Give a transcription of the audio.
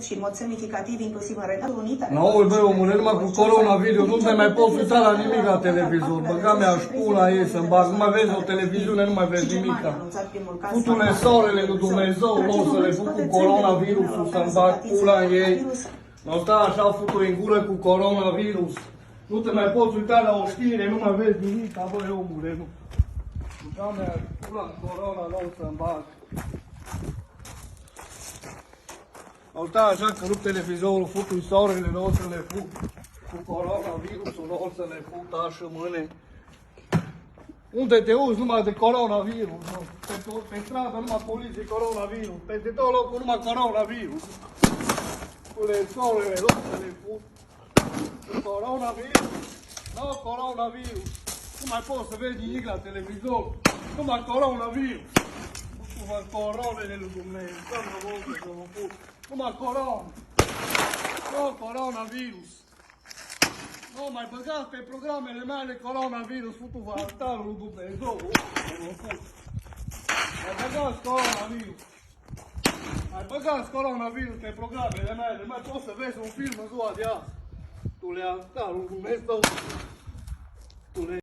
cred și în mod semnificativ, inclusiv în Regatul Unit. Nu, băi, omule, numai cu coronavirus, nu te mai poți uita la nimic la televizor. Băga mea și pula ei să-mi bag, nu mai vezi o televiziune, nu mai vezi nimica. Futule soarele lui Dumnezeu, o să le fut cu coronavirusul, să-mi bag pula în ei. Nu sta așa futuri în gură cu coronavirus. Nu te mai poți uita la o știre, nu mai vezi nimic, băi, omule, nu. Băga mea și pula în corona, nu o să-mi bag. Au stat așa că rup televizorul, futui soarele, nu o să le fut cu coronavirusul, nu o să le fut așa mâine. Unde te uzi numai de coronavirus, nu? Pe stradă numai poliție, coronavirus, peste tot locul numai coronavirus. Cu le soarele, nu o să le fut cu coronavirus, nu coronavirus. Nu mai poți să vezi nimic la televizor, numai coronavirus. Numai coronele lui Dumnezeu, să-mi rog să mă put. Numai corona. Nu, coronavirus. Nu, mai băgați pe programele mele coronavirus, futu-vă altarul lui Dumnezeu. Mai băgați coronavirus. Mai băgați coronavirus pe programele mele. Mai poți să vezi un film în ziua de azi. Tu le altarul lui Dumnezeu. Tu le